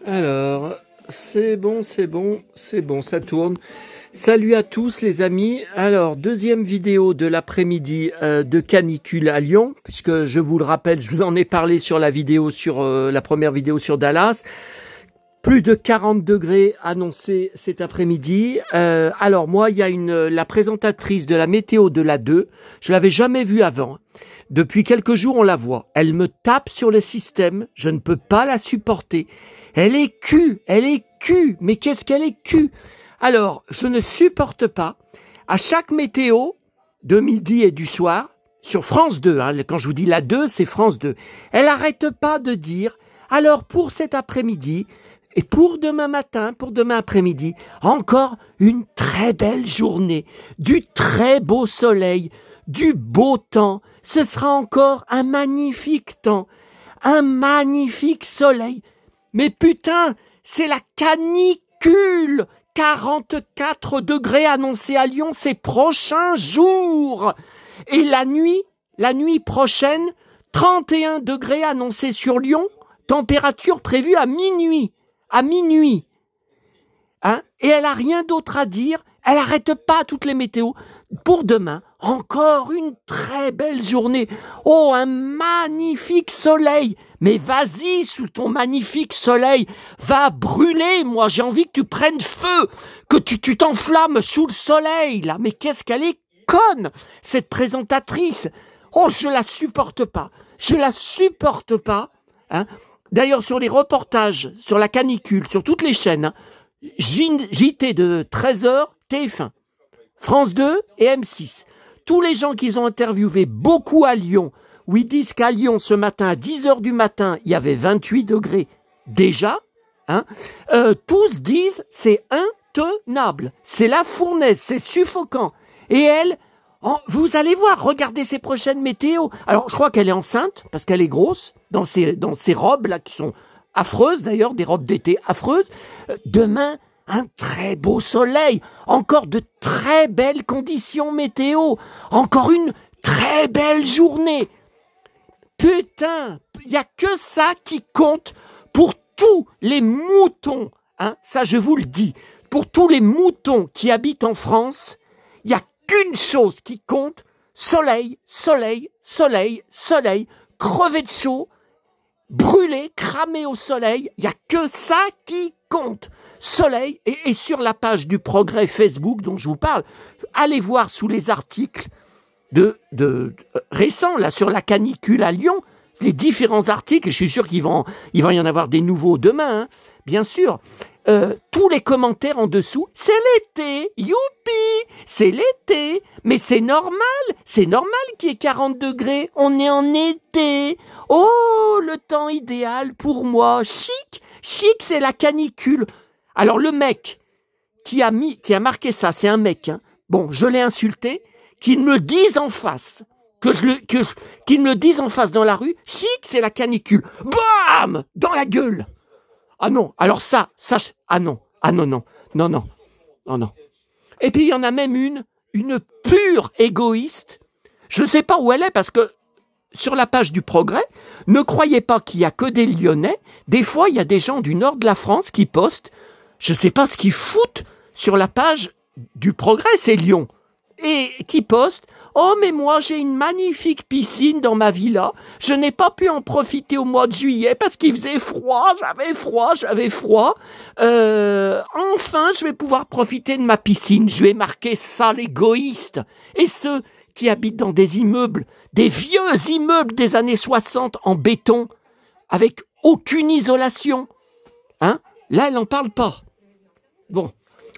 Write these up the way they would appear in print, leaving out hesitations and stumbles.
Alors, c'est bon, ça tourne. Salut à tous les amis. Alors, deuxième vidéo de l'après-midi de canicule à Lyon, puisque je vous le rappelle, je vous en ai parlé sur la vidéo sur la première vidéo sur Dallas. Plus de 40 degrés annoncés cet après-midi. Alors moi, il y a la présentatrice de la météo de la 2. Je l'avais jamais vue avant. Depuis quelques jours, on la voit. Elle me tape sur le système. Je ne peux pas la supporter. Elle est cul. Mais qu'est-ce qu'elle est cul? Alors, je ne supporte pas. À chaque météo, de midi et du soir, sur France 2, hein, quand je vous dis la 2, c'est France 2. Elle arrête pas de dire, alors pour cet après-midi, et pour demain matin, pour demain après-midi, encore une très belle journée, du très beau soleil, du beau temps. Ce sera encore un magnifique temps, un magnifique soleil. Mais putain, c'est la canicule! 44 degrés annoncés à Lyon ces prochains jours. Et la nuit prochaine, 31 degrés annoncés sur Lyon, température prévue à minuit. Hein? Et elle a rien d'autre à dire. Elle arrête pas toutes les météos. Pour demain, encore une très belle journée. Oh, un magnifique soleil. Mais vas-y, sous ton magnifique soleil, va brûler. Moi, j'ai envie que tu prennes feu, que tu t'enflammes sous le soleil, là. Mais qu'est-ce qu'elle est conne, cette présentatrice. Oh, je la supporte pas. Hein? D'ailleurs, sur les reportages, sur la canicule, sur toutes les chaînes, hein, JT de 13h, TF1, France 2 et M6. Tous les gens qu'ils ont interviewés, beaucoup à Lyon, où ils disent qu'à Lyon, ce matin, à 10h du matin, il y avait 28 degrés déjà, hein, tous disent c'est intenable, c'est la fournaise, c'est suffocant. Et elle, vous allez voir, regardez ses prochaines météos. Alors, je crois qu'elle est enceinte, parce qu'elle est grosse, dans ces robes-là, qui sont affreuses d'ailleurs, des robes d'été affreuses. Demain, un très beau soleil, encore de très belles conditions météo, encore une très belle journée. Putain, il n'y a que ça qui compte pour tous les moutons, hein, ça je vous le dis, pour tous les moutons qui habitent en France, il n'y a qu'une chose qui compte, soleil, crever de chaud, brûler, cramer au soleil, il n'y a que ça qui compte. Soleil, et sur la page du Progrès Facebook dont je vous parle, allez voir sous les articles récents, là, sur la canicule à Lyon, les différents articles, je suis sûr il va y en avoir des nouveaux demain, hein, bien sûr. Tous les commentaires en dessous, c'est l'été, youpi, c'est l'été, mais c'est normal qu'il y ait 40 degrés, on est en été. Oh, le temps idéal pour moi, chic, c'est la canicule. Alors le mec qui a marqué ça, c'est un mec, hein. Bon, je l'ai insulté, qu'il me dise en face, qu'il me dise en face dans la rue, chic, c'est la canicule. Bam! Dans la gueule. Ah non, alors ça, non. Et puis il y en a même une pure égoïste. Je ne sais pas où elle est parce que sur la page du Progrès, ne croyez pas qu'il y a que des Lyonnais. Des fois, il y a des gens du nord de la France qui postent. Je ne sais pas ce qu'ils foutent sur la page du Progrès, c'est Lyon. Et qui postent. Oh, mais moi, j'ai une magnifique piscine dans ma villa. Je n'ai pas pu en profiter au mois de juillet parce qu'il faisait froid, j'avais froid. Enfin, je vais pouvoir profiter de ma piscine. Je vais marquer ça, l'égoïste. Et ceux qui habitent dans des immeubles, des vieux immeubles des années 60 en béton, avec aucune isolation. Hein? Là, elle n'en parle pas. Bon,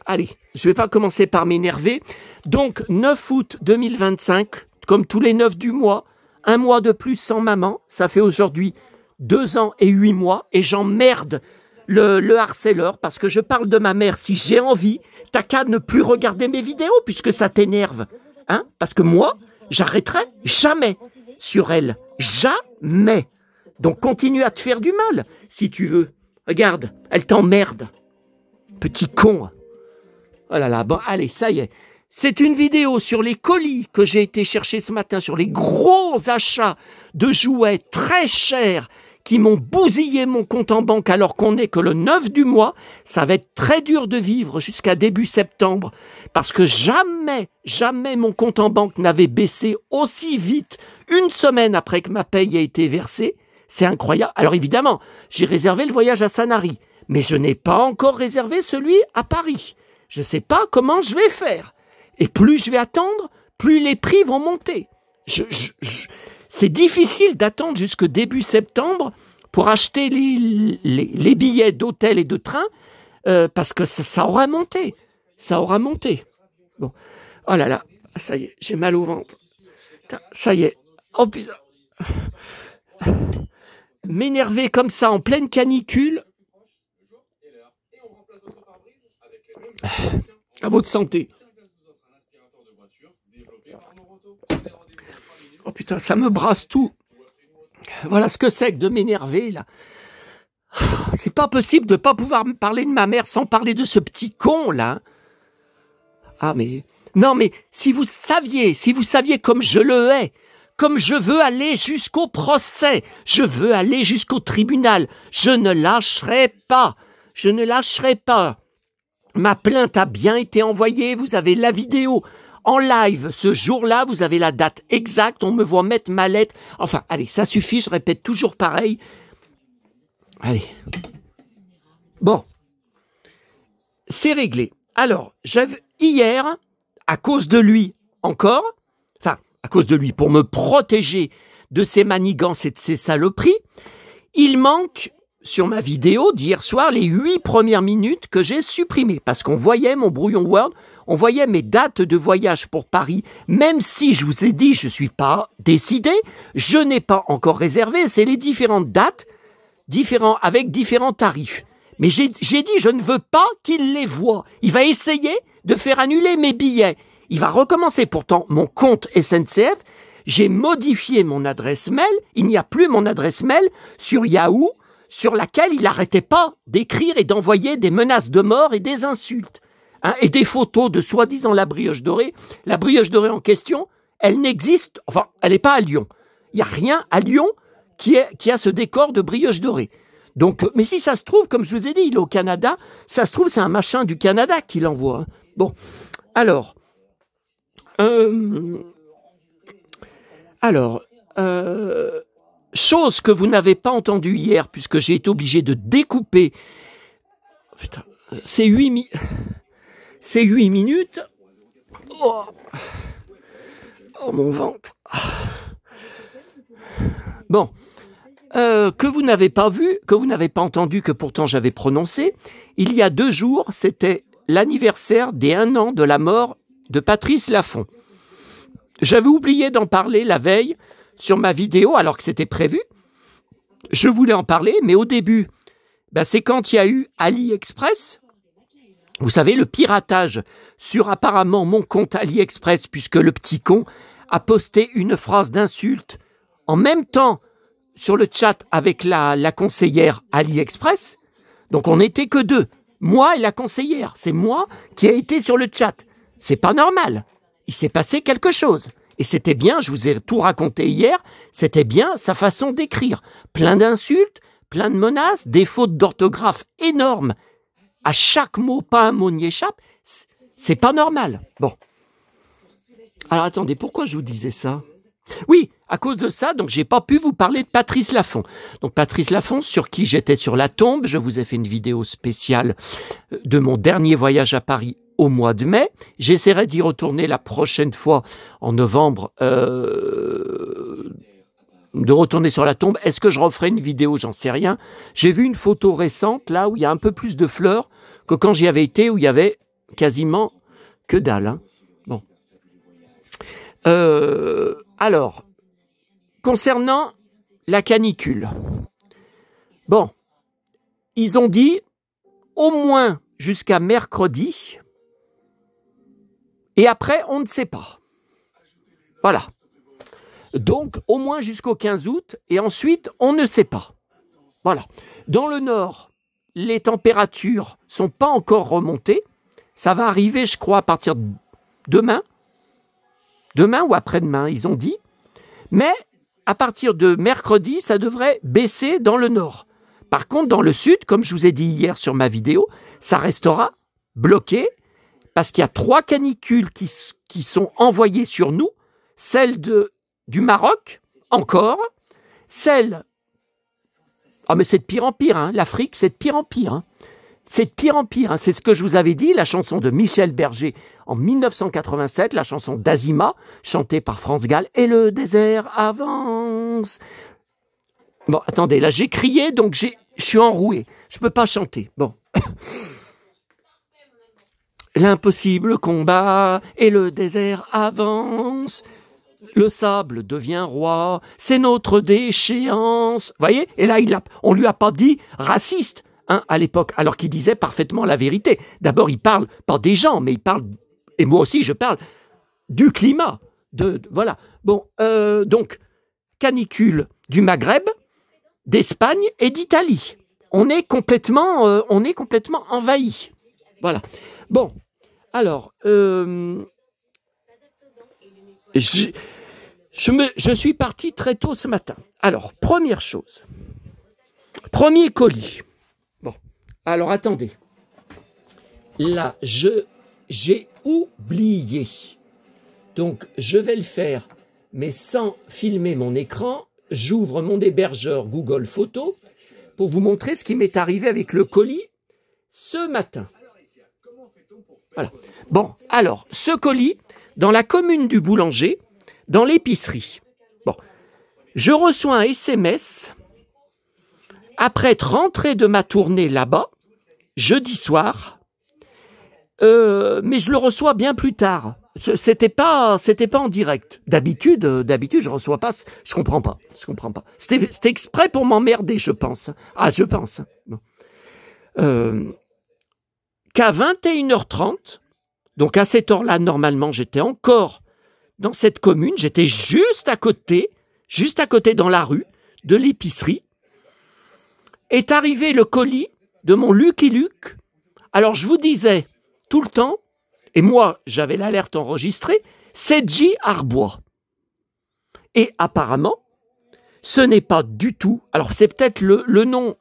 allez, je ne vais pas commencer par m'énerver. Donc, 9 août 2025, comme tous les 9 du mois, un mois de plus sans maman, ça fait aujourd'hui 2 ans et 8 mois, et j'emmerde le harceleur, parce que je parle de ma mère, si j'ai envie, t'as qu'à ne plus regarder mes vidéos, puisque ça t'énerve, hein, parce que moi, j'arrêterai jamais sur elle, jamais. Donc, continue à te faire du mal, si tu veux. Regarde, elle t'emmerde, petit con. Oh là là, bon, allez, ça y est. C'est une vidéo sur les colis que j'ai été chercher ce matin, sur les gros achats de jouets très chers qui m'ont bousillé mon compte en banque alors qu'on n'est que le 9 du mois. Ça va être très dur de vivre jusqu'à début septembre parce que jamais mon compte en banque n'avait baissé aussi vite une semaine après que ma paye ait été versée. C'est incroyable. Alors évidemment, j'ai réservé le voyage à Sanary, mais je n'ai pas encore réservé celui à Paris. Je ne sais pas comment je vais faire. Et plus je vais attendre, plus les prix vont monter. C'est difficile d'attendre jusque début septembre pour acheter les billets d'hôtel et de train parce que ça aura monté. Ça aura monté. Bon. Oh là là, ça y est, j'ai mal au ventre. Ça y est. Oh putain. M'énerver comme ça en pleine canicule. À votre santé. Oh putain, ça me brasse tout. Voilà ce que c'est que de m'énerver, là. C'est pas possible de pas pouvoir me parler de ma mère sans parler de ce petit con, là. Ah, mais... Non, mais si vous saviez comme je le hais, comme je veux aller jusqu'au procès, je veux aller jusqu'au tribunal, je ne lâcherai pas. Je ne lâcherai pas. Ma plainte a bien été envoyée, vous avez la vidéo. En live, ce jour-là, vous avez la date exacte, on me voit mettre ma lettre. Enfin, allez, ça suffit, je répète toujours pareil. Allez. Bon. C'est réglé. Alors, hier, à cause de lui encore, enfin, à cause de lui, pour me protéger de ses manigances et de ses saloperies, il manque sur ma vidéo d'hier soir les 8 premières minutes que j'ai supprimées parce qu'on voyait mon brouillon Word, on voyait mes dates de voyage pour Paris, même si je vous ai dit je ne suis pas décidé, je n'ai pas encore réservé, c'est les différentes dates, avec différents tarifs. Mais j'ai dit je ne veux pas qu'il les voie. Il va essayer de faire annuler mes billets. Il va recommencer. Pourtant, mon compte SNCF, j'ai modifié mon adresse mail, il n'y a plus mon adresse mail sur Yahoo, sur laquelle il n'arrêtait pas d'écrire et d'envoyer des menaces de mort et des insultes. Hein, et des photos de soi-disant la brioche dorée. La brioche dorée en question, elle n'existe, enfin, elle n'est pas à Lyon. Il n'y a rien à Lyon qui a ce décor de brioche dorée. Donc, mais si ça se trouve, comme je vous ai dit, il est au Canada, ça se trouve, c'est un machin du Canada qui l'envoie. Hein. Bon, alors, chose que vous n'avez pas entendue hier, puisque j'ai été obligé de découper. Putain, c'est 8 minutes. Oh, mon ventre. Bon. Que vous n'avez pas vu, que vous n'avez pas entendu, que pourtant j'avais prononcé, il y a 2 jours, c'était l'anniversaire des 1 an de la mort de Patrice Laffont. J'avais oublié d'en parler la veille sur ma vidéo, alors que c'était prévu. Je voulais en parler, mais au début, c'est quand il y a eu AliExpress. Vous savez, le piratage sur apparemment mon compte AliExpress, puisque le petit con a posté une phrase d'insulte en même temps sur le chat avec la conseillère AliExpress. Donc on n'était que 2, moi et la conseillère. C'est moi qui ai été sur le chat. C'est pas normal. Il s'est passé quelque chose. Et c'était bien, je vous ai tout raconté hier, c'était bien sa façon d'écrire. Plein d'insultes, plein de menaces, des fautes d'orthographe énormes. À chaque mot, pas un mot n'y échappe. C'est pas normal. Bon. Alors attendez, pourquoi je vous disais ça ? Oui, à cause de ça, donc j'ai pas pu vous parler de Patrice Laffont. Donc Patrice Laffont, sur qui j'étais sur la tombe, je vous ai fait une vidéo spéciale de mon dernier voyage à Paris au mois de mai. J'essaierai d'y retourner la prochaine fois en novembre, de retourner sur la tombe. Est-ce que je referai une vidéo? J'en sais rien. J'ai vu une photo récente, là, où il y a un peu plus de fleurs que quand j'y avais été, où il y avait quasiment que dalle. Hein. Bon. Alors, concernant la canicule, bon, ils ont dit au moins jusqu'à mercredi, et après, on ne sait pas. Voilà. Donc, au moins jusqu'au 15 août, et ensuite, on ne sait pas. Voilà. Dans le nord, les températures sont pas encore remontées. Ça va arriver, je crois, à partir de demain ou après-demain, ils ont dit. Mais à partir de mercredi, ça devrait baisser dans le nord. Par contre, dans le sud, comme je vous ai dit hier sur ma vidéo, ça restera bloqué parce qu'il y a 3 canicules qui sont envoyées sur nous, celle du Maroc, encore, celle... Ah mais c'est de pire en pire, hein. L'Afrique c'est de pire en pire. Hein. C'est de pire en pire, hein. C'est ce que je vous avais dit, la chanson de Michel Berger en 1987, la chanson d'Azima, chantée par France Gall, et le désert avance. Bon, attendez, là j'ai crié, donc je suis enroué, je peux pas chanter. Bon. L'impossible combat, et le désert avance. Le sable devient roi, c'est notre déchéance. Vous voyez? Et là, on lui a pas dit raciste, hein, à l'époque, alors qu'il disait parfaitement la vérité. D'abord, il parle pas des gens, mais il parle, et moi aussi je parle, du climat. Voilà. Bon, donc, canicule du Maghreb, d'Espagne et d'Italie. On est complètement envahi. Voilà. Bon, alors, je suis parti très tôt ce matin. Alors, première chose. Premier colis. Bon, alors attendez. Là, j'ai oublié. Donc, je vais le faire, mais sans filmer mon écran. J'ouvre mon hébergeur Google Photos pour vous montrer ce qui m'est arrivé avec le colis ce matin. Voilà. Bon, alors, ce colis, dans la commune du Boulanger, dans l'épicerie. Bon, je reçois un SMS après être rentré de ma tournée là-bas, jeudi soir, mais je le reçois bien plus tard. C'était pas en direct. D'habitude, je reçois pas. Je comprends pas. C'était exprès pour m'emmerder, je pense. Ah, je pense. Bon. Qu'à 21h30, donc à cette heure-là, normalement, j'étais encore dans cette commune. J'étais juste à côté dans la rue de l'épicerie. Est arrivé le colis de mon Lucky Luke. Alors, je vous disais tout le temps, et moi, j'avais l'alerte enregistrée, c'est J. Arbois. Et apparemment, ce n'est pas du tout, alors c'est peut-être le nom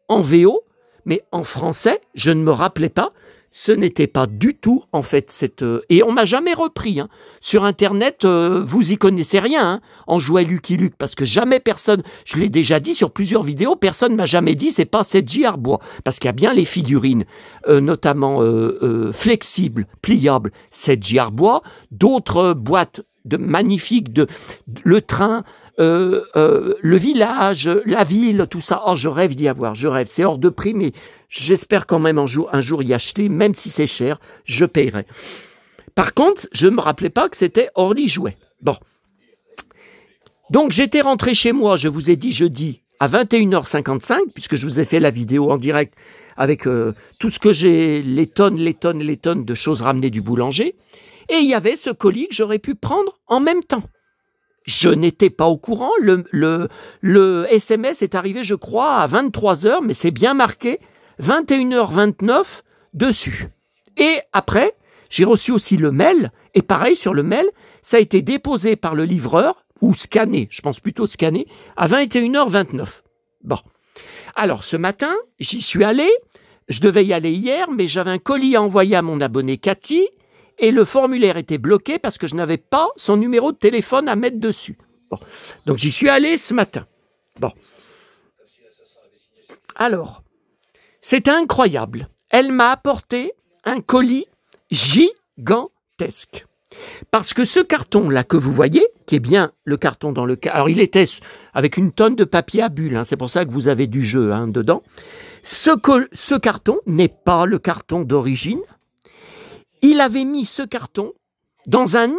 en VO, mais en français, je ne me rappelais pas, ce n'était pas du tout, en fait, et on m'a jamais repris, hein. Sur Internet, vous y connaissez rien, hein, en jouant Lucky Luke, parce que jamais personne, je l'ai déjà dit sur plusieurs vidéos, personne m'a jamais dit, c'est pas J. Arbois, parce qu'il y a bien les figurines, notamment flexibles, pliables, J. Arbois, d'autres boîtes magnifiques, le train, le village, la ville, tout ça. Oh, je rêve d'y avoir, je rêve. C'est hors de prix, mais j'espère quand même un jour y acheter, même si c'est cher, je paierai. Par contre, je ne me rappelais pas que c'était Orly Jouet. Bon. Donc, j'étais rentré chez moi, je vous ai dit jeudi, à 21h55, puisque je vous ai fait la vidéo en direct avec tout ce que j'ai, les tonnes de choses ramenées du boulanger. Et il y avait ce colis que j'aurais pu prendre en même temps. Je n'étais pas au courant, le SMS est arrivé, je crois, à 23h, mais c'est bien marqué 21h29 dessus. Et après, j'ai reçu aussi le mail, et pareil, sur le mail, ça a été déposé par le livreur, ou scanné, je pense plutôt scanné, à 21h29. Bon. Alors, ce matin, j'y suis allé, je devais y aller hier, mais j'avais un colis à envoyer à mon abonné Cathy, et le formulaire était bloqué parce que je n'avais pas son numéro de téléphone à mettre dessus. Bon. Donc, j'y suis allé ce matin. Bon. Alors, c'est incroyable. Elle m'a apporté un colis gigantesque. Parce que ce carton-là que vous voyez, qui est bien le carton dans lequel... Alors, il était avec une tonne de papier à bulles, hein, c'est pour ça que vous avez du jeu hein, dedans. Ce carton n'est pas le carton d'origine. Il avait mis ce carton dans un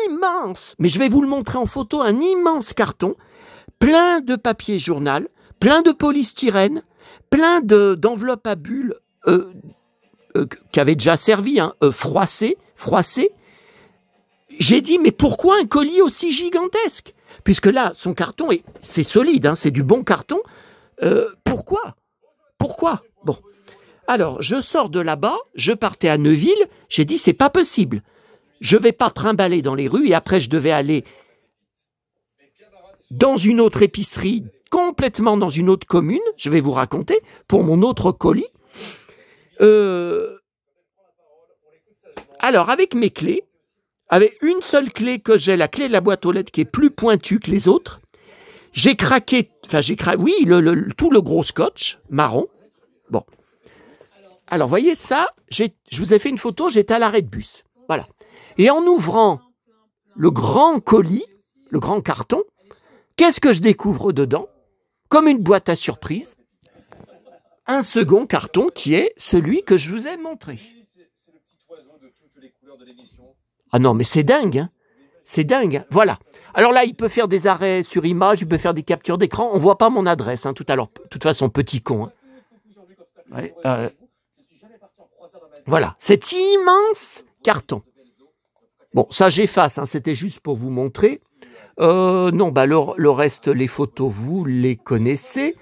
immense, mais je vais vous le montrer en photo, un immense carton, plein de papier journal, plein de polystyrène, plein d'enveloppes à bulles qui avaient déjà servi, hein, froissées. J'ai dit, mais pourquoi un colis aussi gigantesque? Puisque là, son carton, c'est solide, hein, c'est du bon carton. Pourquoi? Bon. Alors, je sors de là-bas, je partais à Neuville, j'ai dit, c'est pas possible. Je vais pas trimballer dans les rues, et après, je devais aller dans une autre épicerie, complètement dans une autre commune, je vais vous raconter, pour mon autre colis. Alors, avec mes clés, avec une seule clé que j'ai, la clé de la boîte aux lettres qui est plus pointue que les autres, j'ai craqué, oui, tout le gros scotch marron. Bon. Alors, voyez ça, je vous ai fait une photo, j'étais à l'arrêt de bus. Voilà. Et en ouvrant le grand colis, le grand carton, qu'est-ce que je découvre dedans? Comme une boîte à surprise, un second carton qui est celui que je vous ai montré. Ah non, mais c'est dingue, hein. C'est dingue. Voilà. Alors là, il peut faire des arrêts sur image, il peut faire des captures d'écran. On ne voit pas mon adresse, hein, tout à l'heure. De toute façon, petit con. Hein. Ouais, voilà, cet immense carton. Bon, ça j'efface, hein, c'était juste pour vous montrer. Non, bah le reste, les photos, vous les connaissez.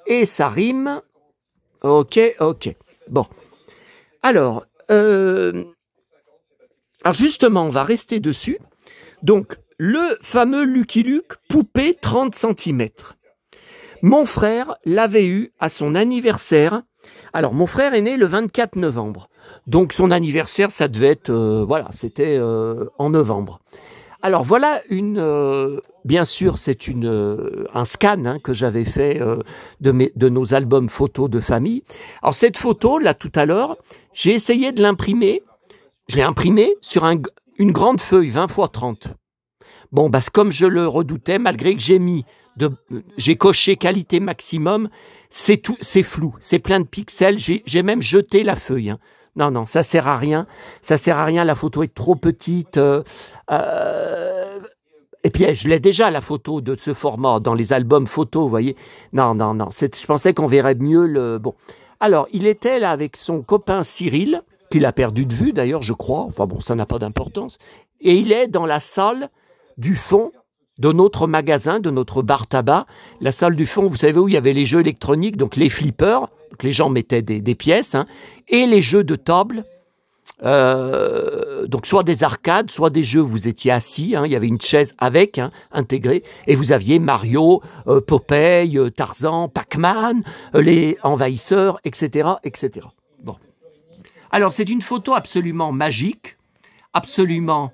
Et ça rime. Ok. Bon. Alors justement, on va rester dessus. Donc, le fameux Lucky Luke poupée 30 cm. Mon frère l'avait eu à son anniversaire. Alors, mon frère est né le 24 novembre. Donc, son anniversaire, ça devait être... voilà, c'était en novembre. Alors, voilà bien sûr, c'est un scan hein, que j'avais fait de nos albums photos de famille. Alors, cette photo, là, tout à l'heure, j'ai essayé de l'imprimer. Je l'ai imprimée sur une grande feuille, 20 x 30. Bon, bah, comme je le redoutais, malgré que j'ai coché qualité maximum, c'est flou, c'est plein de pixels. J'ai même jeté la feuille. Hein. Non, ça sert à rien. Ça sert à rien. La photo est trop petite. Et puis, je l'ai déjà, la photo de ce format, dans les albums photos, vous voyez. Non. Je pensais qu'on verrait mieux Bon. Alors, il était là avec son copain Cyril, qu'il a perdu de vue d'ailleurs, je crois. Enfin bon, ça n'a pas d'importance. Et il est dans la salle du fond de notre magasin, de notre bar tabac. La salle du fond, vous savez où il y avait les jeux électroniques, donc les flippers, donc les gens mettaient des pièces, hein, et les jeux de table, donc soit des arcades, soit des jeux où vous étiez assis, hein, il y avait une chaise avec, hein, intégrée, et vous aviez Mario, Popeye, Tarzan, Pac-Man, les envahisseurs, etc., etc. Bon. Alors, c'est une photo absolument magique, absolument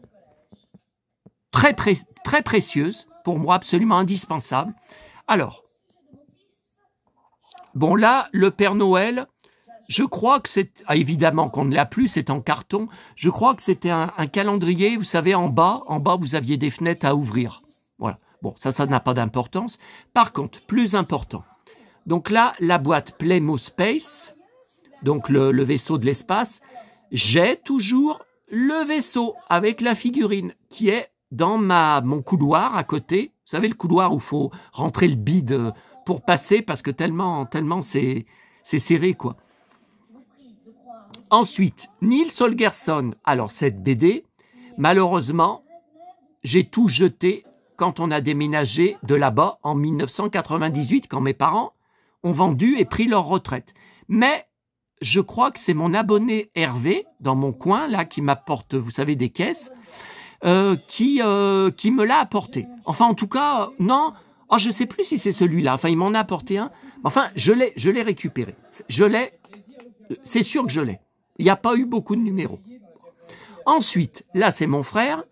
très précieuse, pour moi, absolument indispensable. Alors, bon là, le Père Noël, je crois que c'est... Ah, évidemment qu'on ne l'a plus, c'est en carton. Je crois que c'était un calendrier, vous savez, en bas, vous aviez des fenêtres à ouvrir. Voilà. Bon, ça n'a pas d'importance. Par contre, plus important. Donc là, la boîte Playmo Space, donc le vaisseau de l'espace, j'ai toujours le vaisseau avec la figurine qui est dans mon couloir à côté. Vous savez, le couloir où il faut rentrer le bide pour passer parce que tellement c'est serré, quoi. Ensuite, Nils Holgersson. Alors, cette BD, malheureusement, j'ai tout jeté quand on a déménagé de là-bas en 1998, quand mes parents ont vendu et pris leur retraite. Mais je crois que c'est mon abonné Hervé, dans mon coin, là, qui m'apporte, vous savez, des caisses, qui me l'a apporté. Enfin, en tout cas, non, je ne sais plus si c'est celui-là. Enfin, il m'en a apporté un. Enfin, je l'ai récupéré. C'est sûr que je l'ai. Il n'y a pas eu beaucoup de numéros. Ensuite, là, c'est mon frère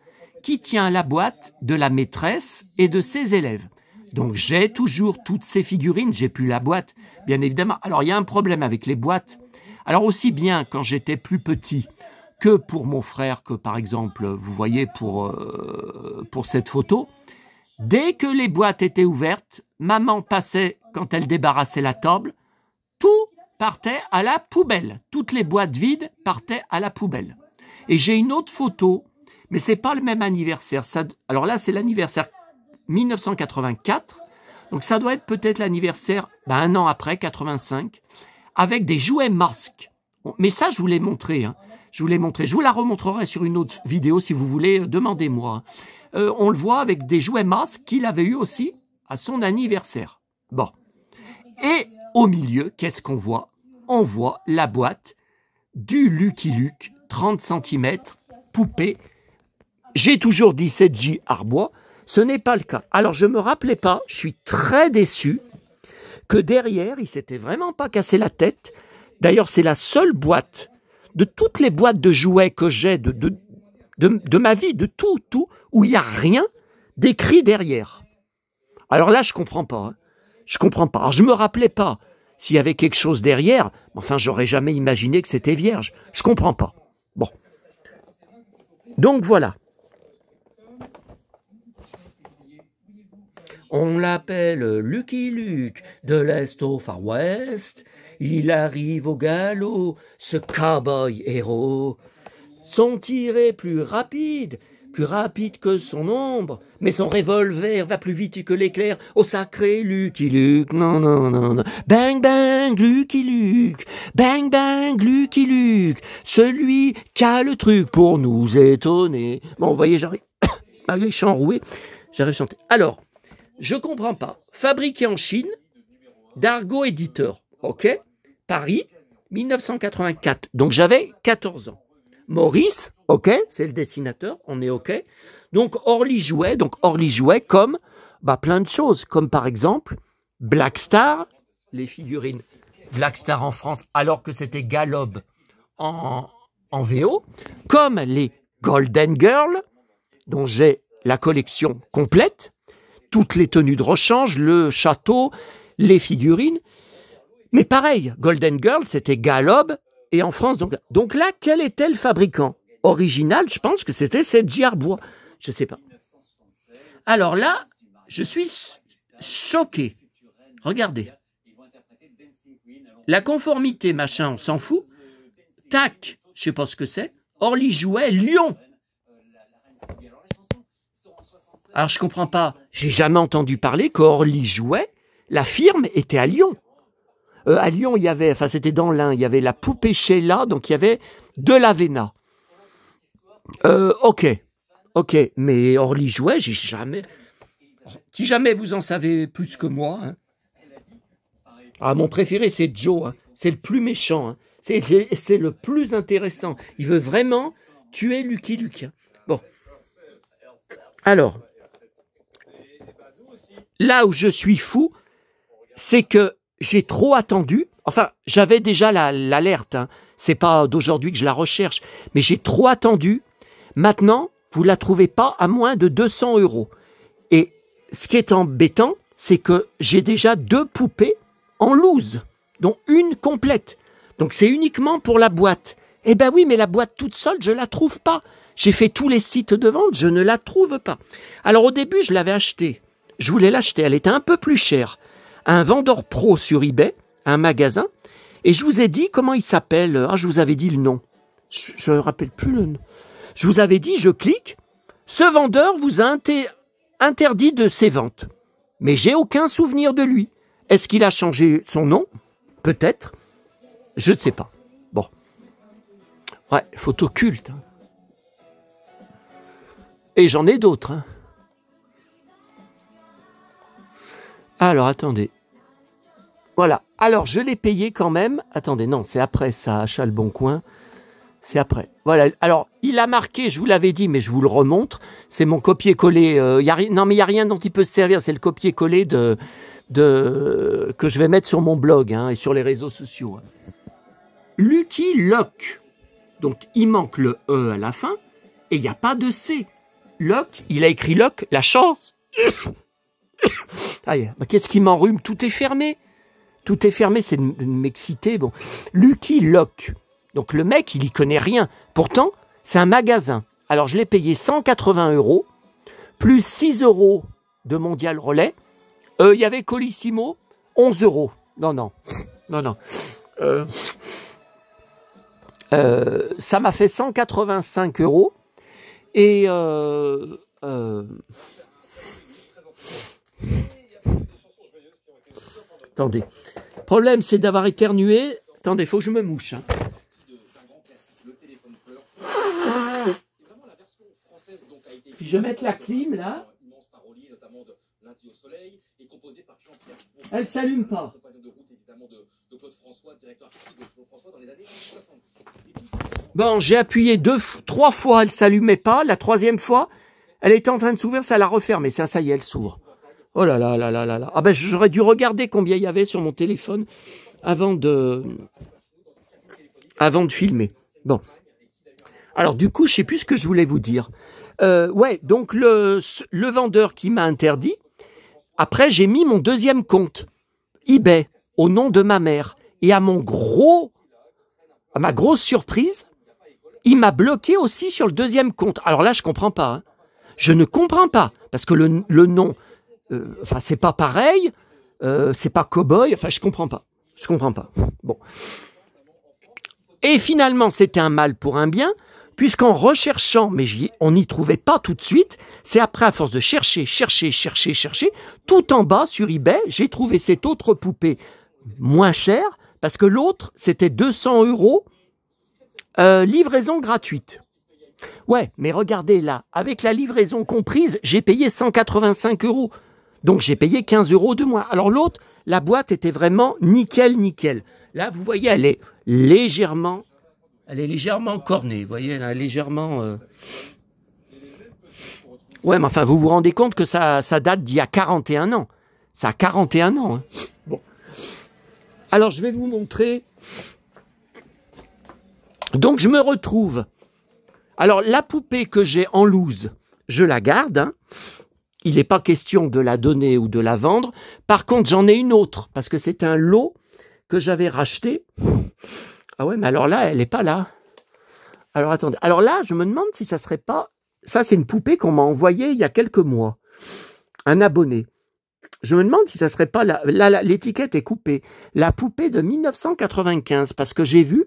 qui tient la boîte de la maîtresse et de ses élèves. Donc, j'ai toujours toutes ces figurines. J'ai plus la boîte, bien évidemment. Alors, il y a un problème avec les boîtes. Alors, aussi bien quand j'étais plus petit que pour mon frère, que par exemple, vous voyez pour cette photo, dès que les boîtes étaient ouvertes, maman passait, quand elle débarrassait la table, tout partait à la poubelle. Toutes les boîtes vides partaient à la poubelle. Et j'ai une autre photo, mais c'est pas le même anniversaire. Alors là, c'est l'anniversaire 1984. Donc ça doit être peut-être l'anniversaire un an après, 85, avec des jouets masques. Mais ça, je vous l'ai montré. Hein. Je vous la remontrerai sur une autre vidéo si vous voulez, demandez-moi. On le voit avec des jouets masques qu'il avait eu aussi à son anniversaire. Bon. Et au milieu, qu'est-ce qu'on voit? On voit la boîte du Lucky Luke, 30 cm, poupée. J'ai toujours dit 7J Arbois. Ce n'est pas le cas. Alors, je ne me rappelais pas, je suis très déçu, que derrière, il s'était vraiment pas cassé la tête. D'ailleurs, c'est la seule boîte, de toutes les boîtes de jouets que j'ai de ma vie, de tout, où il n'y a rien d'écrit derrière. Alors là, je comprends pas. Hein. Je comprends pas. Alors, je me rappelais pas s'il y avait quelque chose derrière. Enfin, j'aurais jamais imaginé que c'était vierge. Je comprends pas. Bon. Donc voilà. On l'appelle Lucky Luke, de l'Est au Far West. Il arrive au galop, ce cowboy héros. Son tir est plus rapide que son ombre. Mais son revolver va plus vite que l'éclair. Au sacré Lucky Luke, non, non, non, non. Bang, bang, Lucky Luke. Bang, bang, Lucky Luke. Celui qui a le truc pour nous étonner. Bon, vous voyez, j'arrive, malgré que je suis enroué, j'arrive à chanter. Alors, je comprends pas. Fabriqué en Chine, Dargo éditeur. OK. Paris, 1984. Donc, j'avais 14 ans. Maurice, OK, c'est le dessinateur, on est OK. Donc, Orly jouait comme plein de choses, comme par exemple Black Star, les figurines Black Star en France, alors que c'était Galob en VO, comme les Golden Girls, dont j'ai la collection complète, toutes les tenues de rechange, le château, les figurines. Mais pareil, Golden Girl, c'était Galob, et en France, donc là, quel était le fabricant original? Je pense que c'était CJ Arbois. Je ne sais pas. Alors là, je suis choqué. Regardez. La conformité, machin, on s'en fout. Tac, je ne sais pas ce que c'est. Orly jouait Lyon. Alors je ne comprends pas. J'ai jamais entendu parler qu'Orly jouait. La firme était à Lyon. À Lyon, il y avait, enfin c'était dans l'Ain, il y avait la poupée Sheila, donc il y avait de l'Avena. Ok, mais Orly jouait, j'ai jamais. Si jamais vous en savez plus que moi. Hein. Ah, mon préféré, c'est Joe. Hein. C'est le plus méchant. Hein. C'est le plus intéressant. Il veut vraiment tuer Lucky Luke. Hein. Bon. Alors, là où je suis fou, c'est que j'ai trop attendu. Enfin, j'avais déjà l'alerte. Hein. C'est pas d'aujourd'hui que je la recherche. Mais j'ai trop attendu. Maintenant, vous ne la trouvez pas à moins de 200 €. Et ce qui est embêtant, c'est que j'ai déjà 2 poupées en loose, dont une complète. Donc c'est uniquement pour la boîte. Eh ben oui, mais la boîte toute seule, je ne la trouve pas. J'ai fait tous les sites de vente, je ne la trouve pas. Alors au début, je l'avais achetée. Je voulais l'acheter, elle était un peu plus chère. Un vendeur pro sur eBay, un magasin. Et je vous ai dit comment il s'appelle. Ah, je vous avais dit le nom. Je ne me rappelle plus le nom. Je vous avais dit, je clique. Ce vendeur vous a interdit de ses ventes. Mais j'ai aucun souvenir de lui. Est-ce qu'il a changé son nom? Peut-être. Je ne sais pas. Bon. Ouais, photo culte. Hein. Et j'en ai d'autres. Hein. Alors, attendez. Voilà. Alors, je l'ai payé quand même. Attendez, non, c'est après ça, achat Le Bon Coin. C'est après. Voilà. Alors, il a marqué, je vous l'avais dit, mais je vous le remontre. C'est mon copier-coller. Non, mais il n'y a rien dont il peut se servir. C'est le copier-coller que je vais mettre sur mon blog hein, et sur les réseaux sociaux. Lucky Luke. Donc, il manque le E à la fin et il n'y a pas de C. Luke, il a écrit Luck, la chance. Aïe, qu'est-ce qui m'enrhume? Tout est fermé. Tout est fermé, c'est de m'exciter. Bon. Lucky Luke. Donc le mec, il y connaît rien. Pourtant, c'est un magasin. Alors je l'ai payé 180 €, plus 6 € de Mondial Relais. Il y avait Colissimo, 11 €. Non. Ça m'a fait 185 €. Et attendez. Le problème, c'est d'avoir éternué. Attendez, il faut que je me mouche. Hein. Puis je vais mettre la clim, là. Elle s'allume pas. Bon, j'ai appuyé 3 fois, elle s'allumait pas. La 3e fois, Elle était en train de s'ouvrir, ça l'a refermée. Ça y est, elle s'ouvre. Oh là là là là là là. Ah ben, j'aurais dû regarder combien il y avait sur mon téléphone avant de filmer. Bon. Alors, du coup, je sais plus ce que je voulais vous dire. Ouais, donc le vendeur qui m'a interdit, après, j'ai mis mon deuxième compte, eBay, au nom de ma mère. Et à ma grosse surprise, il m'a bloqué aussi sur le deuxième compte. Alors là, je comprends pas. Hein. Je ne comprends pas. Parce que le nom, enfin, c'est pas pareil. C'est pas cow-boy. Enfin, je comprends pas. Je comprends pas. Bon. Et finalement, c'était un mal pour un bien, puisqu'en recherchant, mais on n'y trouvait pas tout de suite, c'est après, à force de chercher, tout en bas sur eBay, j'ai trouvé cette autre poupée moins chère, parce que l'autre, c'était 200 €, livraison gratuite. Ouais, mais regardez là, avec la livraison comprise, j'ai payé 185 €. Donc j'ai payé 15 € de moins. Alors l'autre, la boîte était vraiment nickel. Là, vous voyez, elle est légèrement cornée. Vous voyez, elle est légèrement... Ouais, mais enfin, vous vous rendez compte que ça date d'il y a 41 ans. Ça a 41 ans. Hein. Bon. Alors, je vais vous montrer. Donc, je me retrouve. Alors, la poupée que j'ai en loose, je la garde. Hein. Il n'est pas question de la donner ou de la vendre. Par contre, j'en ai une autre, parce que c'est un lot que j'avais racheté. Ah ouais, mais alors là, elle n'est pas là. Alors, attendez. Alors là, je me demande si ça serait pas... Ça, c'est une poupée qu'on m'a envoyée il y a quelques mois. Un abonné. Je me demande si ça serait pas... Là, l'étiquette est coupée. La poupée de 1995, parce que j'ai vu,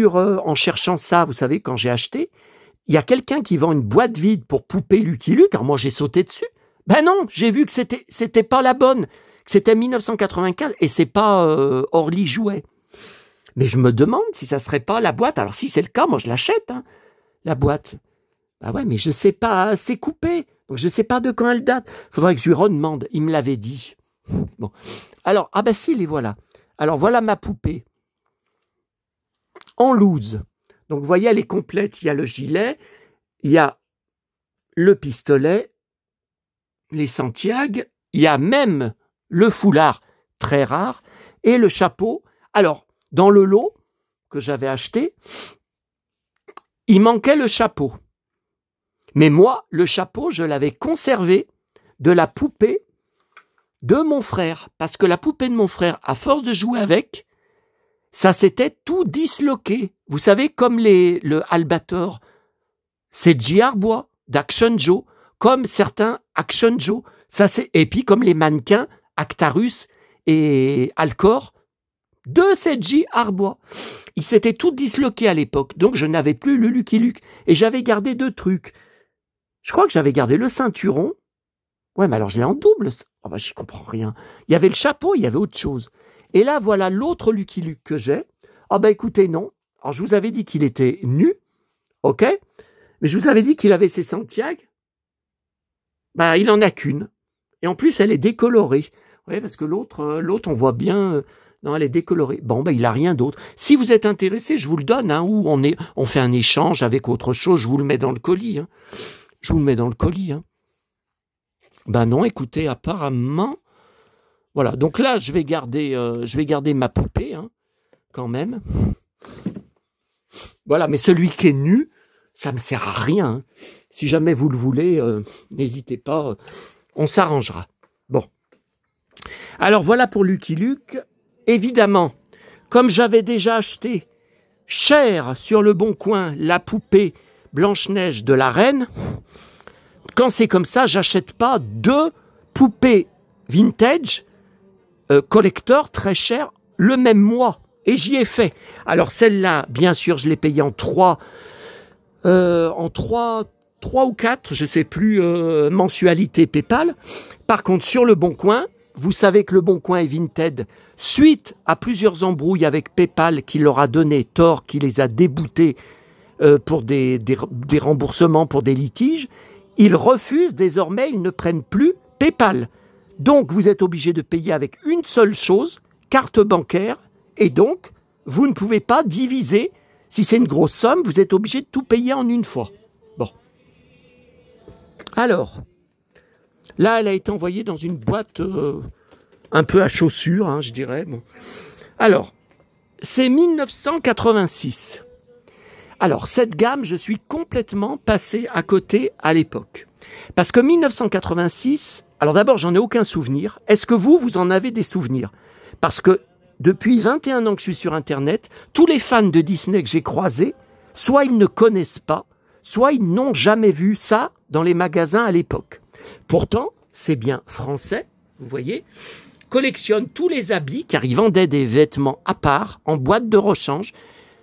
en cherchant ça, vous savez, quand j'ai acheté, il y a quelqu'un qui vend une boîte vide pour poupée Lucky Luke. Alors moi, j'ai sauté dessus. Ben non, j'ai vu que c'était pas la bonne, que c'était 1995 et c'est pas Orly Jouet. Mais je me demande si ça serait pas la boîte. Alors si c'est le cas, moi je l'achète, hein, la boîte. Bah ouais, mais je sais pas, c'est coupé. Donc je sais pas de quand elle date. Faudrait que je lui redemande. Il me l'avait dit. Bon. Alors, ah bah si, les voilà. Alors voilà ma poupée. En loose. Donc vous voyez, elle est complète. Il y a le gilet, il y a le pistolet, les Santiago, il y a même le foulard, très rare, et le chapeau. Alors, dans le lot que j'avais acheté, il manquait le chapeau. Mais moi, le chapeau, je l'avais conservé de la poupée de mon frère. Parce que la poupée de mon frère, à force de jouer avec, ça s'était tout disloqué. Vous savez, comme le Albator, c'est J. Arbois d'Action Joe, comme certains Action Joe. Et puis comme les mannequins Actarus et Alcor, de cette J. Arbois. Ils s'étaient tout disloqués à l'époque, donc je n'avais plus le Lucky Luke. Et j'avais gardé 2 trucs. Je crois que j'avais gardé le ceinturon. Ouais, mais alors je l'ai en double. Oh bah, j'y comprends rien. Il y avait le chapeau, il y avait autre chose. Et là, voilà l'autre Lucky Luke que j'ai. Ah bah écoutez, non. Alors je vous avais dit qu'il était nu, ok, mais je vous avais dit qu'il avait ses Santiago. Bah, il en a qu'une. Et en plus, elle est décolorée. Vous voyez, parce que l'autre, on voit bien... non, elle est décolorée. Bon, ben, il a rien d'autre. Si vous êtes intéressé, je vous le donne, hein, ou on fait un échange avec autre chose, je vous le mets dans le colis. Hein. Je vous le mets dans le colis. Hein. Ben non, écoutez, apparemment... Voilà, donc là, je vais garder ma poupée, hein, quand même. Voilà, mais celui qui est nu, ça ne me sert à rien. Hein. Si jamais vous le voulez, n'hésitez pas, on s'arrangera. Bon. Alors voilà pour Lucky Luke. Évidemment, comme j'avais déjà acheté cher sur le Bon Coin la poupée Blanche-Neige de la Reine, quand c'est comme ça, j'achète pas 2 poupées vintage collector très chères le même mois. Et j'y ai fait. Alors celle-là, bien sûr, je l'ai payée en 3 ou 4, je sais plus, mensualité PayPal. Par contre, sur le Bon Coin, vous savez que le Bon Coin est Vinted. Suite à plusieurs embrouilles avec PayPal qui leur a donné tort, qui les a déboutés pour des remboursements, pour des litiges, ils refusent désormais, ils ne prennent plus PayPal. Donc, vous êtes obligé de payer avec une seule chose, carte bancaire, et donc, vous ne pouvez pas diviser. Si c'est une grosse somme, vous êtes obligé de tout payer en une fois. Bon. Alors, là, elle a été envoyée dans une boîte un peu à chaussures, hein, je dirais. Bon. Alors, c'est 1986. Alors, cette gamme, je suis complètement passé à côté à l'époque. Parce que 1986, alors d'abord, j'en ai aucun souvenir. Est-ce que vous en avez des souvenirs? Parce que depuis 21 ans que je suis sur Internet, tous les fans de Disney que j'ai croisés, soit ils ne connaissent pas, soit ils n'ont jamais vu ça dans les magasins à l'époque. Pourtant, c'est bien français, vous voyez, collectionne tous les habits, car ils vendaient des vêtements à part, en boîte de rechange.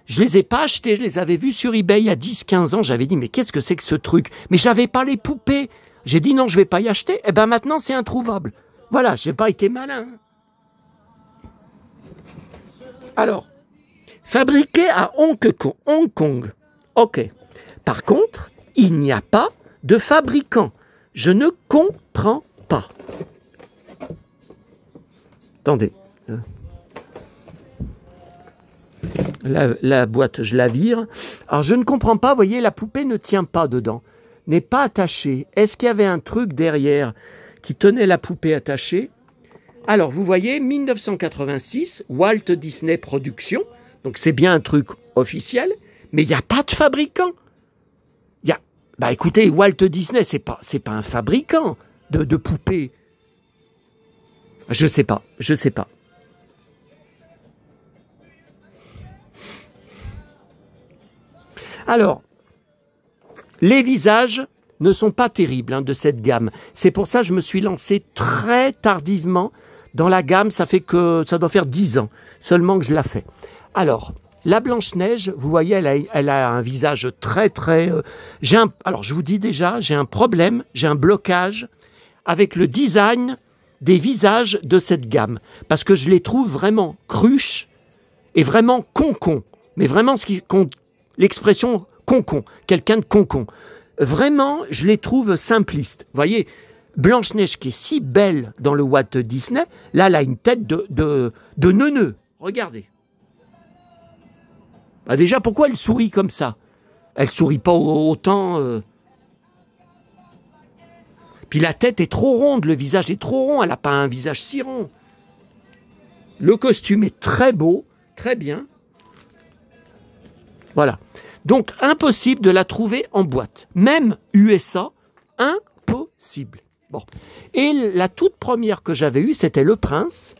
Je les ai pas achetés, je les avais vus sur eBay il y a 10-15 ans. J'avais dit, mais qu'est-ce que c'est que ce truc? Mais j'avais pas les poupées. J'ai dit, non, je vais pas y acheter. Eh ben maintenant, c'est introuvable. Voilà, j'ai pas été malin. Alors, fabriqué à Hong Kong. Ok. Par contre, il n'y a pas de fabricant. Je ne comprends pas. Attendez. La boîte, je la vire. Alors, je ne comprends pas, vous voyez, la poupée ne tient pas dedans, n'est pas attachée. Est-ce qu'il y avait un truc derrière qui tenait la poupée attachée? Alors, vous voyez, 1986, Walt Disney Productions, donc c'est bien un truc officiel, mais il n'y a pas de fabricant. Bah écoutez, Walt Disney, c'est pas un fabricant de poupées. Je sais pas. Alors, les visages ne sont pas terribles de cette gamme. C'est pour ça que je me suis lancé très tardivement dans la gamme. Ça doit faire 10 ans seulement que je la fais. Alors, la Blanche-Neige, vous voyez, elle a un visage très... Alors, je vous dis déjà, j'ai un problème, j'ai un blocage avec le design des visages de cette gamme. Parce que je les trouve vraiment cruches et vraiment concon. Mais vraiment, l'expression concon, quelqu'un de concon. Vraiment, je les trouve simplistes. Vous voyez, Blanche-Neige qui est si belle dans le Walt Disney, là, elle a une tête de neuneu. Regardez. Bah déjà, pourquoi elle sourit comme ça? Elle sourit pas autant... Puis la tête est trop ronde, le visage est trop rond, elle n'a pas un visage si rond. Le costume est très beau, très bien. Voilà. Donc, impossible de la trouver en boîte. Même USA, impossible. Bon. Et la toute première que j'avais eue, c'était Le Prince,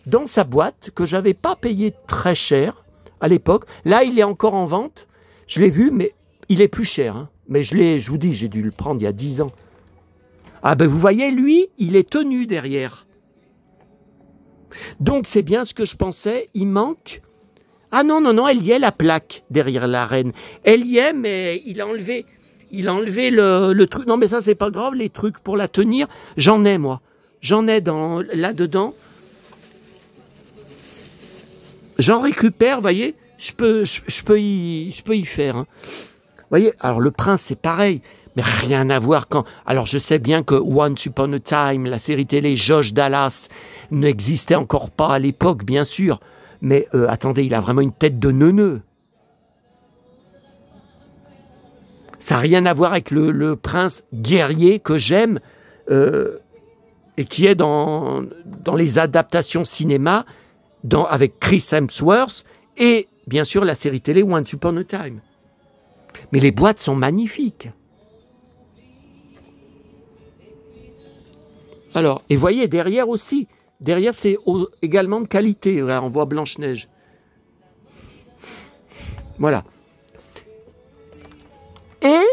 dans sa boîte, que j'avais pas payé très cher à l'époque. Là, il est encore en vente. Je l'ai vu, mais il est plus cher. Hein. Mais je vous dis, j'ai dû le prendre il y a 10 ans. Ah ben, vous voyez, lui, il est tenu derrière. Donc, c'est bien ce que je pensais. Il manque... Ah non, elle y est, la plaque, derrière la reine. Elle y est, mais il a enlevé le truc. Non, mais ça, c'est pas grave, les trucs pour la tenir. J'en ai, moi. J'en ai là-dedans. J'en récupère, vous voyez. Je peux y faire. Hein. Vous voyez, alors le prince, c'est pareil. Mais rien à voir quand... Alors, je sais bien que Once Upon a Time, la série télé Josh Dallas, n'existait encore pas à l'époque, bien sûr. Mais attendez, il a vraiment une tête de neuneu. Ça n'a rien à voir avec le prince guerrier que j'aime et qui est dans les adaptations cinéma avec Chris Hemsworth et bien sûr la série télé Once Upon a Time. Mais les boîtes sont magnifiques. Alors, et voyez, derrière aussi... Derrière, c'est également de qualité. Là, on voit Blanche-Neige. Voilà. Et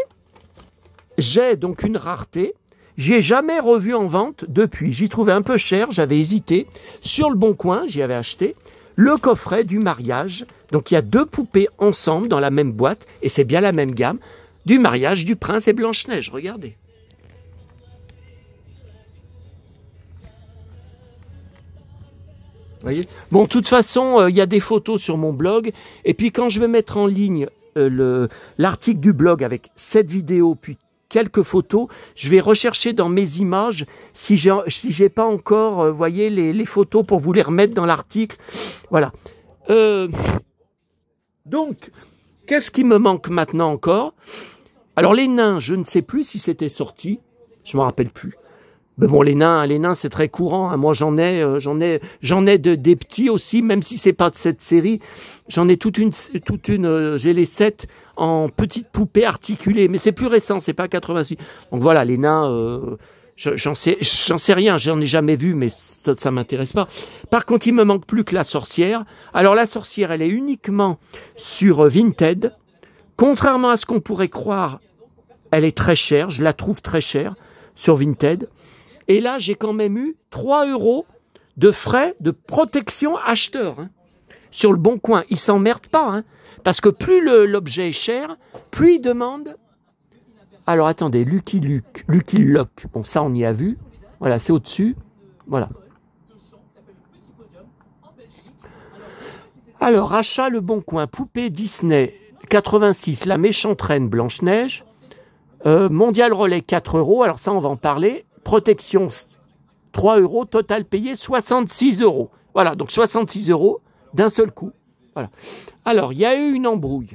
j'ai donc une rareté. J'ai jamais revu en vente depuis. J'y trouvais un peu cher, j'avais hésité. Sur le Bon Coin, j'y avais acheté le coffret du mariage. Donc il y a 2 poupées ensemble dans la même boîte, et c'est bien la même gamme, du mariage du prince et Blanche-Neige. Regardez. Voyez, bon, de toute façon, il y a des photos sur mon blog. Et puis, quand je vais mettre en ligne l'article du blog avec cette vidéo, puis quelques photos, je vais rechercher dans mes images si j'ai pas encore, voyez, les photos pour vous les remettre dans l'article. Voilà. Donc, qu'est-ce qui me manque maintenant encore? Alors, les nains, je ne sais plus si c'était sorti. Je me rappelle plus. Mais bon, les nains, c'est très courant. Hein. Moi, j'en ai des petits aussi, même si c'est pas de cette série. J'en ai toute une. J'ai les 7 en petites poupées articulées, mais c'est plus récent, c'est pas 86. Donc voilà, les nains, j'en sais rien, j'en ai jamais vu, mais ça m'intéresse pas. Par contre, il me manque plus que la sorcière. Alors la sorcière, elle est uniquement sur Vinted. Contrairement à ce qu'on pourrait croire, elle est très chère. Je la trouve très chère sur Vinted. Et là, j'ai quand même eu 3 € de frais de protection acheteur. Hein. Sur le Bon Coin, ils s'emmerdent pas. Hein, parce que plus l'objet est cher, plus ils demandent... Alors attendez, Lucky Luke. Bon, ça, on y a vu. Voilà, c'est au-dessus. Voilà. Alors, achat Le Bon Coin, poupée Disney, 86, la méchante reine Blanche-Neige. Mondial Relais, 4 €. Alors ça, on va en parler. Protection, 3 €, total payé 66 €. Voilà, donc 66 € d'un seul coup. Voilà. Alors, il y a eu une embrouille.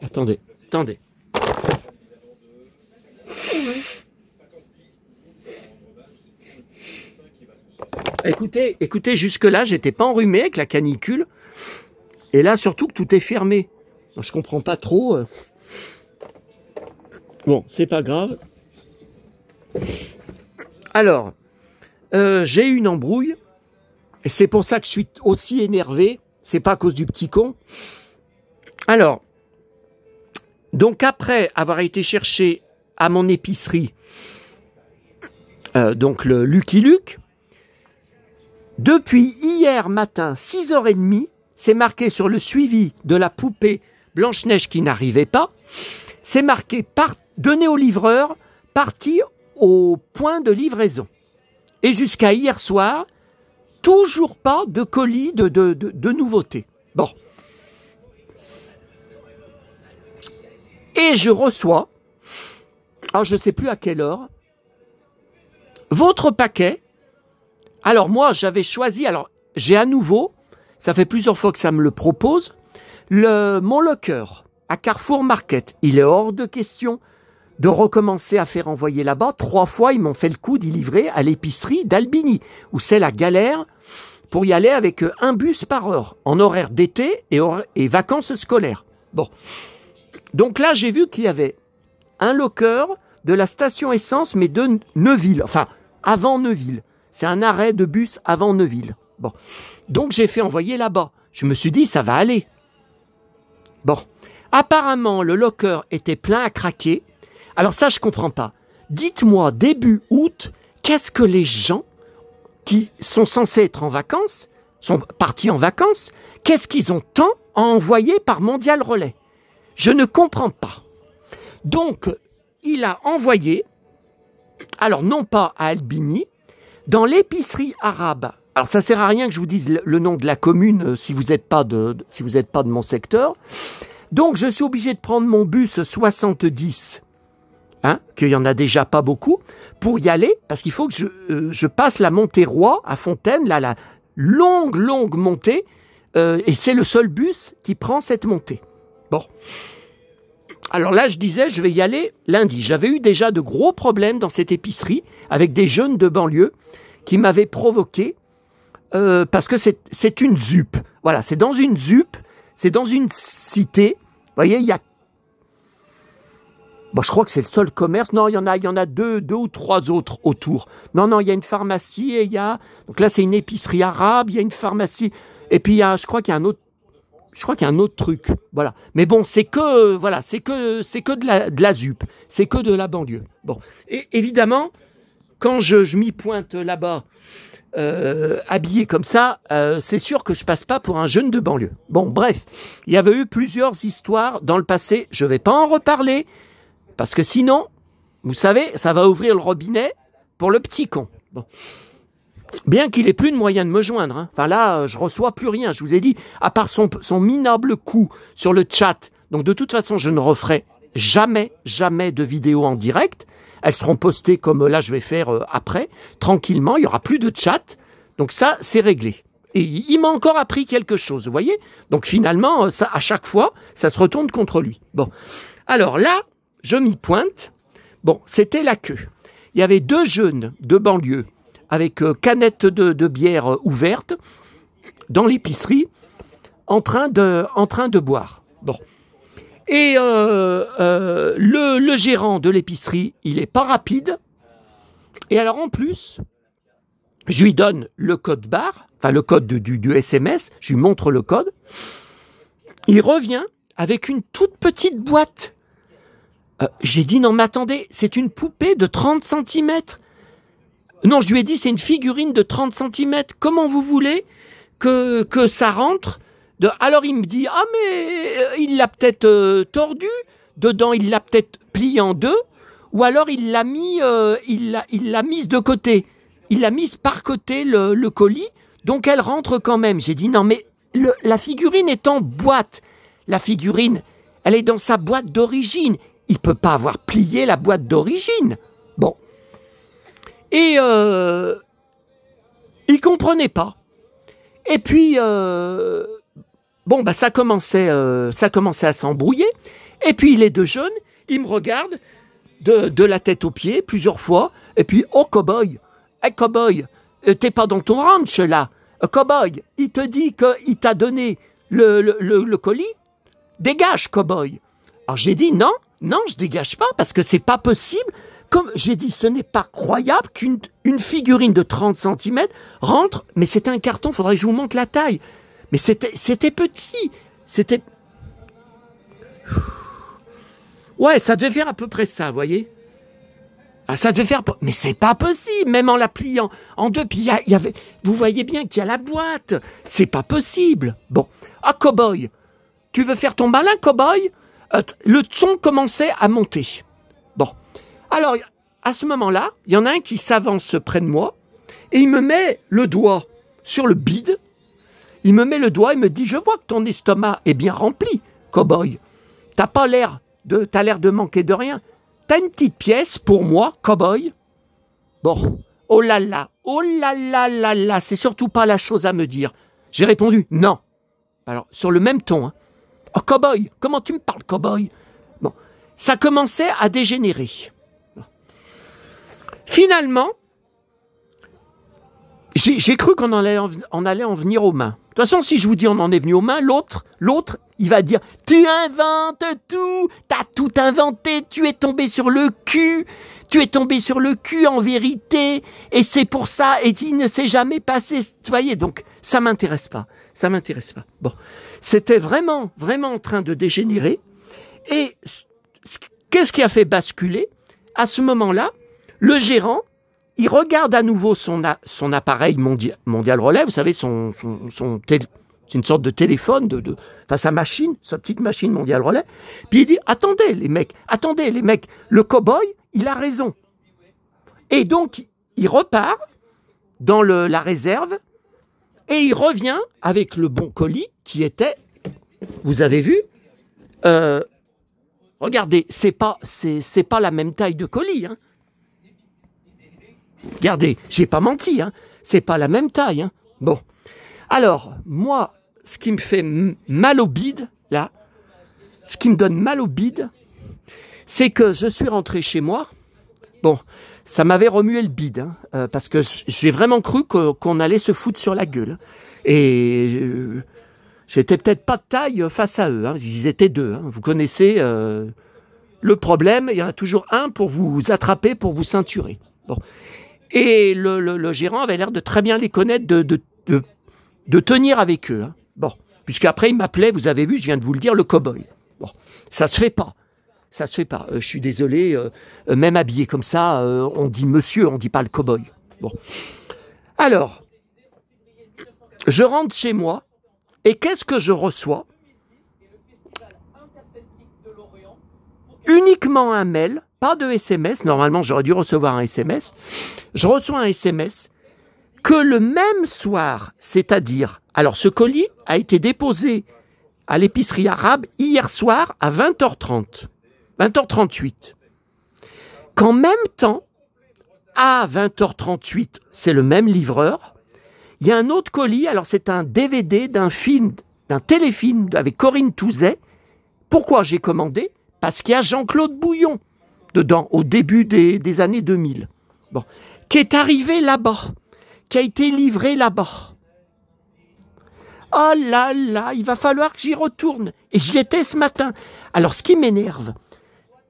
Attendez. Écoutez, jusque-là, j'étais pas enrhumé avec la canicule. Et là, surtout que tout est fermé. Je comprends pas trop. Bon, c'est pas grave. Alors, j'ai eu une embrouille, et c'est pour ça que je suis aussi énervé, c'est pas à cause du petit con. Alors, donc après avoir été chercher à mon épicerie, donc le Lucky Luke, depuis hier matin, 6h30, c'est marqué sur le suivi de la poupée Blanche-Neige qui n'arrivait pas, c'est marqué donné au livreur, parti au point de livraison. Et jusqu'à hier soir, toujours pas de colis de nouveautés. Bon. Et je reçois, alors je ne sais plus à quelle heure, votre paquet. Alors moi, j'avais choisi, alors j'ai à nouveau, ça fait plusieurs fois que ça me le propose, mon locker à Carrefour Market. Il est hors de question de recommencer à faire envoyer là-bas. 3 fois, ils m'ont fait le coup d'y livrer à l'épicerie d'Albini, où c'est la galère pour y aller avec un bus par heure, en horaire d'été et vacances scolaires. Bon. Donc là, j'ai vu qu'il y avait un locker de la station essence, mais de Neuville, enfin, avant Neuville. C'est un arrêt de bus avant Neuville. Bon. Donc j'ai fait envoyer là-bas. Je me suis dit, ça va aller. Bon. Apparemment, le locker était plein à craquer. Alors ça, je comprends pas. Dites-moi, début août, qu'est-ce que les gens qui sont censés être en vacances, sont partis en vacances, qu'est-ce qu'ils ont tant à envoyer par Mondial Relais? Je ne comprends pas. Donc, il a envoyé, alors non pas à Albini, dans l'épicerie arabe. Alors ça sert à rien que je vous dise le nom de la commune si vous n'êtes pas de mon secteur. Donc, je suis obligé de prendre mon bus 70, qu'il n'y en a déjà pas beaucoup, pour y aller, parce qu'il faut que je passe la montée Roi à Fontaine, là, la longue montée, et c'est le seul bus qui prend cette montée. Bon. Alors là, je disais, je vais y aller lundi. J'avais eu déjà de gros problèmes dans cette épicerie, avec des jeunes de banlieue, qui m'avaient provoqué, parce que c'est une ZUP. Voilà, c'est dans une ZUP, c'est dans une cité. Vous voyez, il y a... Bon, je crois que c'est le seul commerce. Non, il y en a deux ou trois autres autour. Non, il y a une pharmacie et il y a... Donc là, c'est une épicerie arabe, il y a une pharmacie. Et puis, je crois qu'il y a un autre truc. Voilà. Mais bon, c'est que de la ZUP. C'est que de la banlieue. Bon. Et évidemment, quand je m'y pointe là-bas, habillé comme ça, c'est sûr que je passe pas pour un jeune de banlieue. Bon, bref. Il y avait eu plusieurs histoires dans le passé. Je vais pas en reparler. Parce que sinon, vous savez, ça va ouvrir le robinet pour le petit con. Bon. Bien qu'il ait plus de moyen de me joindre. Hein. Enfin là, je reçois plus rien. Je vous ai dit, à part son minable coup sur le chat. Donc de toute façon, je ne referai jamais de vidéos en direct. Elles seront postées comme là, je vais faire après. Tranquillement, il n'y aura plus de chat. Donc ça, c'est réglé. Et il m'a encore appris quelque chose, vous voyez. Donc finalement, ça, à chaque fois, ça se retourne contre lui. Bon. Alors là... Je m'y pointe. Bon, c'était la queue. Il y avait 2 jeunes de banlieue avec canettes de bière ouvertes dans l'épicerie en train de boire. Bon. Et le gérant de l'épicerie, il est pas rapide. Et alors en plus, je lui donne le code barre, enfin le code du SMS, je lui montre le code. Il revient avec une toute petite boîte. J'ai dit non mais attendez, c'est une poupée de 30 cm. Non, je lui ai dit c'est une figurine de 30 cm. Comment vous voulez que ça rentre Alors il me dit, ah mais il l'a peut-être tordu, dedans il l'a peut-être plié en 2, ou alors il l'a mise de côté. Il l'a mise par côté le colis, donc elle rentre quand même. J'ai dit, non mais la figurine est en boîte. La figurine, elle est dans sa boîte d'origine. Il peut pas avoir plié la boîte d'origine. Bon. Et il comprenait pas. Et puis, bon, bah ça commençait à s'embrouiller. Et puis les 2 jeunes, ils me regardent de la tête aux pieds plusieurs fois. Et puis, oh cow-boy, hey cow-boy, t'es pas dans ton ranch là. Cow-boy, il te dit qu'il t'a donné le colis. Dégage, cow-boy. Alors j'ai dit non, je dégage pas parce que c'est pas possible. Comme j'ai dit, ce n'est pas croyable qu'une figurine de 30 cm rentre, mais c'était un carton, faudrait que je vous montre la taille. Mais c'était petit, c'était... Ouais, ça devait faire à peu près ça, vous voyez. Ah, ça devait faire... Mais c'est pas possible, même en la pliant en 2, puis il y avait... Vous voyez bien qu'il y a la boîte, c'est pas possible. Bon, ah, cow-boy, tu veux faire ton malin, cow-boy? Le son commençait à monter. Bon. Alors, à ce moment-là, il y en a un qui s'avance près de moi et il me met le doigt sur le bide. Il me met le doigt et me dit « Je vois que ton estomac est bien rempli, cow-boy. T'as l'air de manquer de rien. T'as une petite pièce pour moi, cow-boy ?» Bon, oh là là, c'est surtout pas la chose à me dire. J'ai répondu « Non ». Alors, sur le même ton. Hein. « Oh, cow-boy, comment tu me parles, cow-boy ?» Bon, ça commençait à dégénérer. Finalement, j'ai cru qu'on allait en venir aux mains. De toute façon, si je vous dis on en est venu aux mains, l'autre, il va dire « Tu inventes tout, t'as tout inventé, tu es tombé sur le cul en vérité, et c'est pour ça, et il ne s'est jamais passé. » Vous voyez, donc ça m'intéresse pas. Bon, c'était vraiment en train de dégénérer. Et qu'est-ce qui a fait basculer? À ce moment-là, le gérant, il regarde à nouveau son appareil mondial relais, vous savez, c'est une sorte de téléphone, enfin sa petite machine mondial relais, puis il dit « Attendez les mecs, le cow-boy, il a raison. » Et donc, il repart dans la réserve et il revient avec le bon colis qui était, vous avez vu, regardez, c'est pas la même taille de colis, hein. Regardez, j'ai pas menti, hein. C'est pas la même taille, hein. Bon. Alors, moi, ce qui me fait mal au bide, là, ce qui me donne mal au bide, c'est que je suis rentré chez moi. Bon, ça m'avait remué le bide, hein, parce que j'ai vraiment cru qu'on allait se foutre sur la gueule. Et j'étais peut-être pas de taille face à eux, hein. Ils étaient 2, hein. Vous connaissez le problème, il y en a toujours un pour vous attraper, pour vous ceinturer. Bon. Et le gérant avait l'air de très bien les connaître, de tenir avec eux. Hein. Bon, puisqu'après il m'appelait, vous avez vu, je viens de vous le dire, le cow-boy. Bon, ça se fait pas. Je suis désolé, même habillé comme ça, on dit monsieur, on dit pas le cow-boy. Bon, alors, je rentre chez moi et qu'est-ce que je reçois? Uniquement un mail. Pas de SMS, normalement j'aurais dû recevoir un SMS. Je reçois un SMS que le même soir, c'est-à-dire, alors ce colis a été déposé à l'épicerie arabe hier soir à 20h30, 20h38. Qu'en même temps, à 20h38, c'est le même livreur, il y a un autre colis, alors c'est un DVD d'un téléfilm avec Corinne Touzet. Pourquoi j'ai commandé? Parce qu'il y a Jean-Claude Bouillon dedans, au début des années 2000. Bon, qui est arrivé là-bas, qui a été livré là-bas. Oh là là, il va falloir que j'y retourne. Et j'y étais ce matin. Alors, ce qui m'énerve,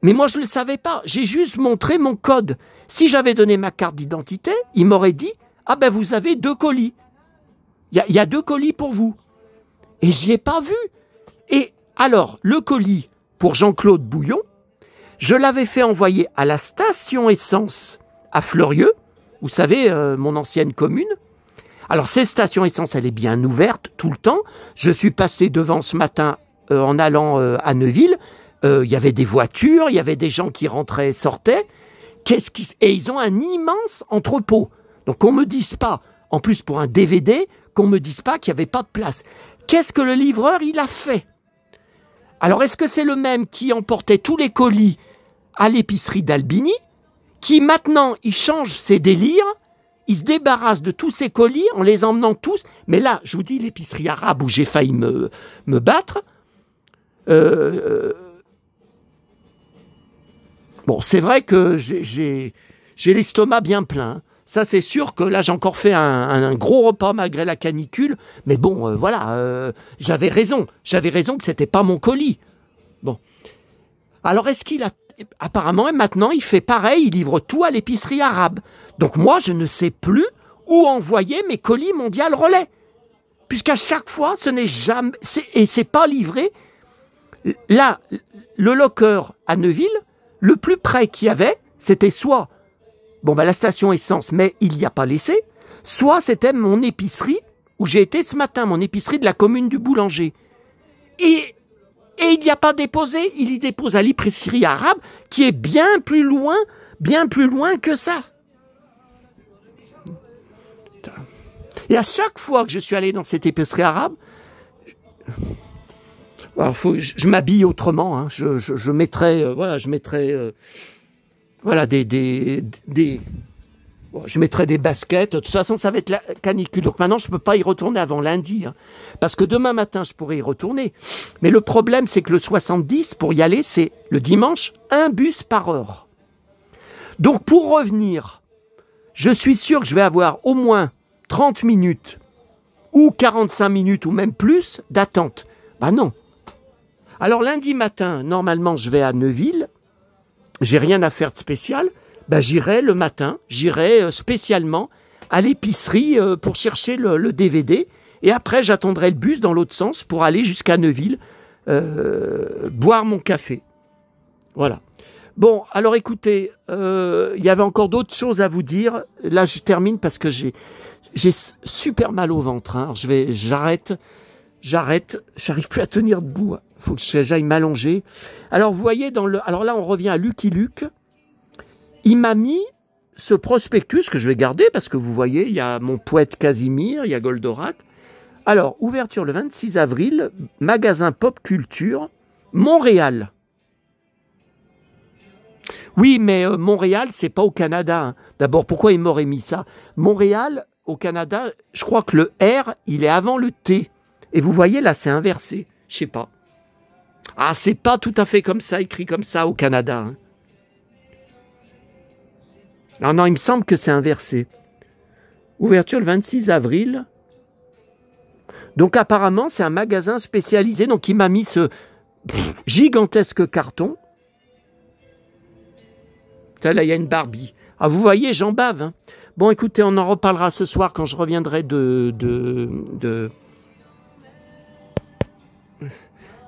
mais moi je ne le savais pas, j'ai juste montré mon code. Si j'avais donné ma carte d'identité, il m'aurait dit « Ah ben vous avez 2 colis. Il y a 2 colis pour vous. » Et je n'y ai pas vu. Et alors, le colis pour Jean-Claude Bouillon, je l'avais fait envoyer à la station essence à Fleurieux, vous savez, mon ancienne commune. Alors, cette station essence, elle est bien ouverte tout le temps. Je suis passé devant ce matin en allant à Neuville. Il y avait des voitures, il y avait des gens qui rentraient et sortaient. Et ils ont un immense entrepôt. Donc, qu'on ne me dise pas, en plus pour un DVD, qu'on ne me dise pas qu'il n'y avait pas de place. Qu'est-ce que le livreur, il a fait? Alors, est-ce que c'est le même qui emportait tous les colis à l'épicerie d'Albini, qui maintenant, il change ses délires, il se débarrasse de tous ses colis en les emmenant tous. Mais là, je vous dis, l'épicerie arabe où j'ai failli me battre, bon, c'est vrai que j'ai l'estomac bien plein. Ça, c'est sûr que là, j'ai encore fait un gros repas malgré la canicule. Mais bon, voilà, j'avais raison. J'avais raison que c'était pas mon colis. Bon. Alors, est-ce qu'il a... Apparemment, maintenant, il fait pareil. Il livre tout à l'épicerie arabe. Donc, moi, je ne sais plus où envoyer mes colis Mondial Relais. Puisqu'à chaque fois, ce n'est jamais... Et c'est pas livré. Là, le locker à Neuville, le plus près qu'il y avait, c'était soit... Bon, ben, la station essence, mais il n'y a pas laissé. Soit c'était mon épicerie, où j'ai été ce matin, mon épicerie de la commune du Boulanger. Et il n'y a pas déposé, il y dépose à l'épicerie arabe, qui est bien plus loin que ça. Et à chaque fois que je suis allé dans cette épicerie arabe, alors, je m'habille autrement, hein. Je mettrai, voilà, voilà, je mettrai des baskets. De toute façon, ça va être la canicule. Donc maintenant, je ne peux pas y retourner avant lundi. Hein, parce que demain matin, je pourrais y retourner. Mais le problème, c'est que le 70, pour y aller, c'est le dimanche, 1 bus par heure. Donc pour revenir, je suis sûr que je vais avoir au moins 30 minutes ou 45 minutes ou même plus d'attente. Ben non. Alors lundi matin, normalement, je vais à Neuville. J'ai rien à faire de spécial, ben, j'irai le matin, j'irai spécialement à l'épicerie pour chercher le DVD, et après j'attendrai le bus dans l'autre sens pour aller jusqu'à Neuville, boire mon café. Voilà. Bon, alors écoutez, il y avait encore d'autres choses à vous dire. Là, je termine parce que j'ai super mal au ventre. Hein. J'arrête, j'arrive plus à tenir debout. Il faut que j'aille m'allonger. Alors, vous voyez, alors là, on revient à Lucky Luke. Il m'a mis ce prospectus que je vais garder parce que vous voyez, il y a mon poète Casimir, il y a Goldorak. Alors, ouverture le 26 avril, magasin Pop Culture, Montréal. Oui, mais Montréal, c'est pas au Canada. Hein. D'abord, pourquoi il m'aurait mis ça? Montréal, au Canada, je crois que le R, il est avant le T. Et vous voyez, là, c'est inversé. Je sais pas. Ah, c'est pas tout à fait comme ça, écrit comme ça au Canada. Hein. Non, il me semble que c'est inversé. Ouverture le 26 avril. Donc apparemment, c'est un magasin spécialisé. Donc il m'a mis ce gigantesque carton. Là, il y a une Barbie. Ah, vous voyez, j'en bave. Hein. Bon, écoutez, on en reparlera ce soir quand je reviendrai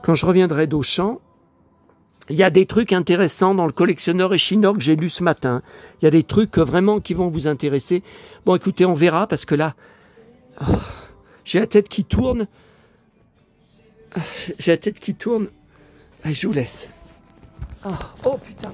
quand je reviendrai d'Auchan. Il y a des trucs intéressants dans le collectionneur Echinor que j'ai lu ce matin. Il y a des trucs vraiment qui vont vous intéresser. Bon, écoutez, on verra parce que là, j'ai la tête qui tourne. J'ai la tête qui tourne. Allez, je vous laisse. Oh putain.